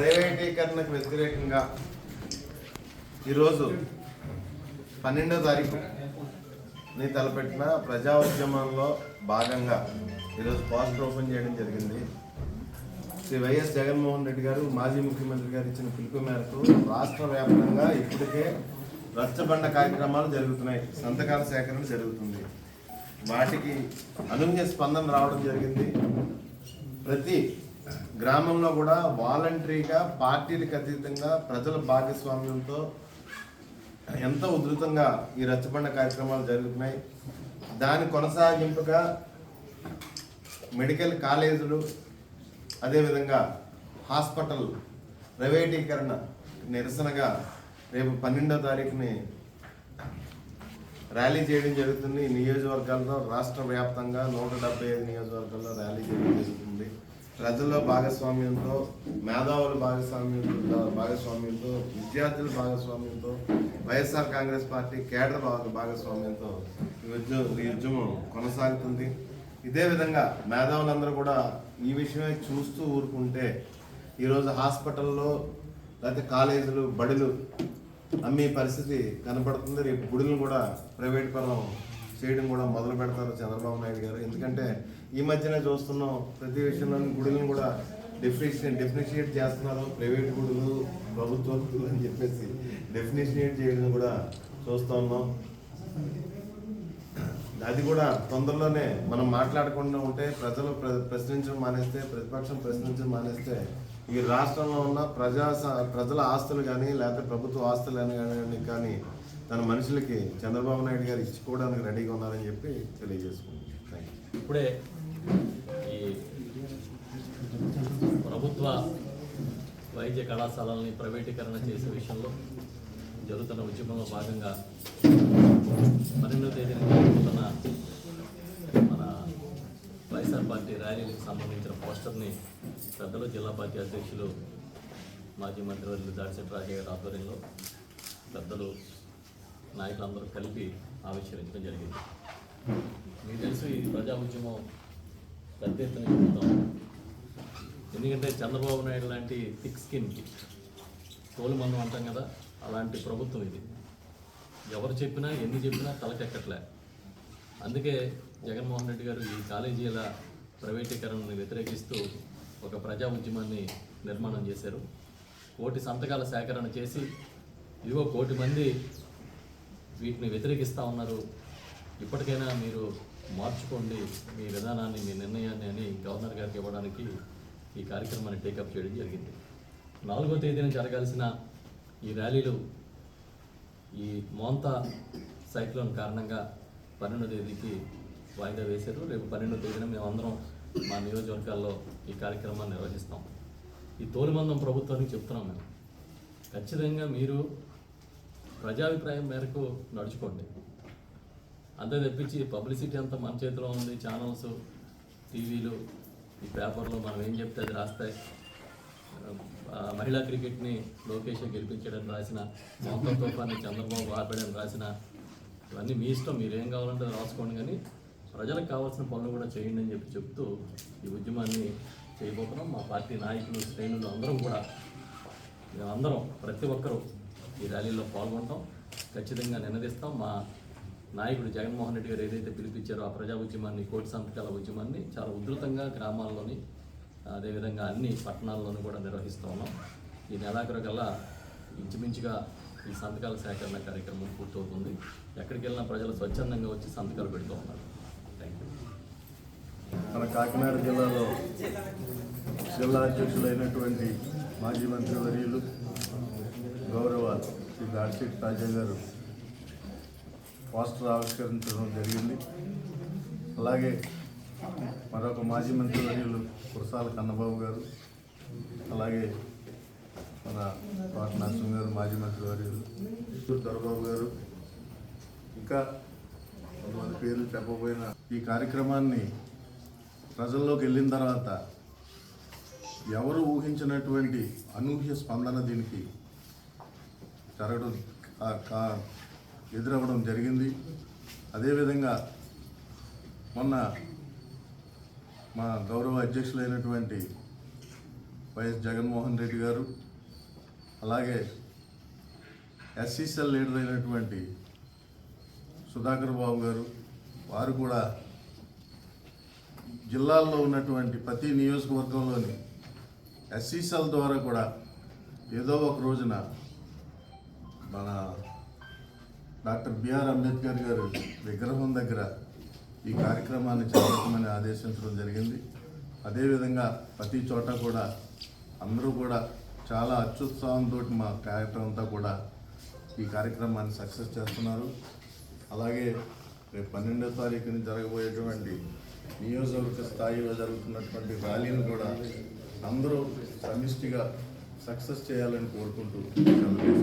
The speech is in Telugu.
ప్రైవేటీకరణకు వ్యతిరేకంగా ఈరోజు 12వ తారీఖుని తలపెట్టిన ప్రజా ఉద్యమంలో భాగంగా ఈరోజు పోస్టర్ ఓపెన్ చేయడం జరిగింది. శ్రీ వైఎస్ జగన్మోహన్ రెడ్డి గారు మాజీ ముఖ్యమంత్రి గారు ఇచ్చిన పిలుపు మేరకు రాష్ట్ర వ్యాప్తంగా ఇప్పటికే రచ్చబండ కార్యక్రమాలు జరుగుతున్నాయి, సంతకాల సేకరణ జరుగుతుంది. వాటికి అనూహ్య స్పందన రావడం జరిగింది. ప్రతి గ్రామంలో కూడా వాలంటరీగా పార్టీలకు అతీతంగా ప్రజల భాగస్వామ్యంతో ఎంతో ఉధృతంగా ఈ రచ్చబండ కార్యక్రమాలు జరుగుతున్నాయి. దాని కొనసాగింపుగా మెడికల్ కాలేజీలు, అదేవిధంగా హాస్పిటల్ ప్రైవేటీకరణ నిరసనగా రేపు 12వ తారీఖుని ర్యాలీ చేయడం జరుగుతుంది. నియోజకవర్గాల్లో రాష్ట్ర వ్యాప్తంగా 175 నియోజకవర్గాల్లో ర్యాలీ చేయడం జరుగుతుంది. ప్రజల భాగస్వామ్యంతో, మేధావుల భాగస్వామ్యంతో, విద్యార్థుల భాగస్వామ్యంతో, వైఎస్ఆర్ కాంగ్రెస్ పార్టీ కేడర్ భాగస్వామ్యంతో ఈ ఉద్యమం కొనసాగుతుంది. ఇదే విధంగా మేధావులందరూ కూడా ఈ విషయమే చూస్తూ ఊరుకుంటే ఈరోజు హాస్పిటల్లో లేకపోతే కాలేజీలు, బడులు అమ్మే పరిస్థితి కనపడుతుంది. రేపు గుడులను కూడా ప్రైవేట్ పరం చేయడం కూడా మొదలు పెడతారు చంద్రబాబు నాయుడు గారు. ఎందుకంటే ఈ మధ్యనే చూస్తున్నాం, ప్రతి విషయంలో గుడులను కూడా డెఫినిషియేట్ చేస్తున్నారు. ప్రైవేట్ గుడులు, ప్రభుత్వ గుడులు అని చెప్పేసి డెఫినిషియేట్ చేయడం కూడా చూస్తూ ఉన్నాం. అది కూడా తొందరలోనే మనం మాట్లాడకుండా ఉంటే, ప్రజలు ప్రశ్నించడం మానేస్తే, ప్రతిపక్షం ప్రశ్నించడం మానేస్తే ఈ రాష్ట్రంలో ఉన్న ప్రజల ఆస్తులు కానీ లేకపోతే ప్రభుత్వ ఆస్తులు కానీ తన మనుషులకి చంద్రబాబు నాయుడు గారు ఇచ్చుకోవడానికి రెడీగా ఉన్నారని చెప్పి తెలియజేసుకుంటున్నాం. ఇప్పుడే ఈ ప్రభుత్వ వైద్య కళాశాలల్ని ప్రైవేటీకరణ చేసే విషయంలో జరుగుతున్న ఉద్యమంలో భాగంగా 12వ తేదీన జరుగుతున్న మన వైఎస్ఆర్ పార్టీ ర్యాలీలకు సంబంధించిన పోస్టర్ని పెద్దలు జిల్లా పార్టీ అధ్యక్షులు మాజీ మంత్రివర్యులు దాడిశెట్టి రాజయ్య గారి ఆధ్వర్యంలో పెద్దలు నాయకులందరూ కలిపి ఆవిష్కరించడం జరిగింది. మీకు తెలుసు, ఈ ప్రజా ఉద్యమం పెద్ద ఎత్తున చెబుతాం. ఎందుకంటే చంద్రబాబు నాయుడు లాంటి థిక్ స్కిన్కి తోలుమన్నం అంటాం కదా, అలాంటి ప్రభుత్వం ఇది. ఎవరు చెప్పినా ఎన్ని చెప్పినా తలకెక్కట్లే. అందుకే జగన్మోహన్ రెడ్డి గారు ఈ కాలేజీల ప్రైవేటీకరణను వ్యతిరేకిస్తూ ఒక ప్రజా ఉద్యమాన్ని నిర్మాణం చేశారు. 1 కోటి సంతకాల సేకరణ చేసి ఇదిగో 1 కోటి మంది వీటిని వ్యతిరేకిస్తూ ఉన్నారు, ఇప్పటికైనా మీరు మార్చుకోండి మీ విధానాన్ని, మీ నిర్ణయాన్ని అని గవర్నర్ గారికి ఇవ్వడానికి ఈ కార్యక్రమాన్ని టేకప్ చేయడం జరిగింది. 4వ తేదీన జరగాల్సిన ఈ ర్యాలీలు ఈ మోంతా సైక్లోన్ కారణంగా 12వ తేదీకి వాయిదా వేశారు. రేపు 12వ తేదీన మేమందరం మా నియోజకవర్గాల్లో ఈ కార్యక్రమాన్ని నిర్వహిస్తాం. ఈ తోలుమందం ప్రభుత్వానికి చెప్తున్నాం, మేము ఖచ్చితంగా మీరు ప్రజాభిప్రాయం మేరకు నడుచుకోండి. అంతే తెప్పించి పబ్లిసిటీ అంతా మన చేతిలో ఉంది. ఛానల్స్, టీవీలు, ఈ పేపర్లో మనం ఏం చెప్తే అది రాస్తాయి. మహిళా క్రికెట్ని లోకేష్ గెలిపించడానికి రాసిన, మోంతా తుఫాన్ని చంద్రబాబు ఆపేయడానికి రాసిన, ఇవన్నీ మీ ఇష్టం, మీరు ఏం కావాలంటే రాసుకోండి, కానీ ప్రజలకు కావాల్సిన పనులు కూడా చేయండి అని చెప్తూ ఈ ఉద్యమాన్ని చేయబోతున్నాం. మా పార్టీ నాయకులు, శ్రేణులు అందరం కూడా, మేమందరం ప్రతి ఒక్కరూ ఈ ర్యాలీలో పాల్గొంటాం, ఖచ్చితంగా నినదిస్తాం. మా నాయకుడు జగన్మోహన్ రెడ్డి గారు ఏదైతే పిలిపించారో ఆ ప్రజా ఉద్యమాన్ని, 1 కోటి సంతకాల ఉద్యమాన్ని చాలా ఉధృతంగా గ్రామాల్లోని, అదేవిధంగా అన్ని పట్టణాల్లోనూ కూడా నిర్వహిస్తూ ఉన్నాం. ఈ నెలాఖరు కల్లా ఇంచుమించుగా ఈ సంతకాల సేకరణ కార్యక్రమం పూర్తవుతుంది. ఎక్కడికి వెళ్ళినా ప్రజలు స్వచ్ఛందంగా వచ్చి సంతకాలు పెడుతూ ఉన్నారు. Thank you. మన కాకినాడ జిల్లాలో జిల్లా అధ్యక్షులైనటువంటి మాజీ మంత్రివర్యులు గౌరవ శ్రీ దాడిశెట్టి రాజయ్య గారు పోస్టర్ ఆవిష్కరించడం జరిగింది. అలాగే మరొక మాజీ మంత్రివర్యులు కురసాల కన్నబాబు గారు, అలాగే మన కోట నరసింహ గారు మాజీ మంత్రివర్యులు, దొరబాబు గారు, ఇంకా కొంతమంది పేర్లు చెప్పబోయిన ఈ కార్యక్రమాన్ని ప్రజల్లోకి వెళ్ళిన తర్వాత ఎవరు ఊహించినటువంటి అనూహ్య స్పందన దీనికి జరగడం ఎదురవ్వడం జరిగింది. అదేవిధంగా మొన్న మా గౌరవ అధ్యక్షులైనటువంటి వైఎస్ జగన్మోహన్ రెడ్డి గారు, అలాగే ఎస్సీసీఎల్ లీడర్ అయినటువంటి సుధాకర్ బాబు గారు, వారు కూడా జిల్లాల్లో ఉన్నటువంటి ప్రతి నియోజకవర్గంలోని ఎస్సీసీఎల్ ద్వారా కూడా ఏదో ఒక రోజున మన డాక్టర్ బిఆర్ అంబేద్కర్ గారు విగ్రహం దగ్గర ఈ కార్యక్రమాన్ని చేపట్టమని ఆదేశించడం జరిగింది. అదేవిధంగా ప్రతి చోట కూడా అందరూ కూడా చాలా అత్యుత్సాహంతో మా కార్యక్రమం అంతా కూడా ఈ కార్యక్రమాన్ని సక్సెస్ చేస్తున్నారు. అలాగే రేపు 12వ తారీఖున జరగబోయేటువంటి నియోజకవర్గ స్థాయిలో జరుగుతున్నటువంటి ర్యాలీని కూడా అందరూ సమిష్టిగా సక్సెస్ చేయాలని కోరుకుంటూ థ్యాంక్ యూ.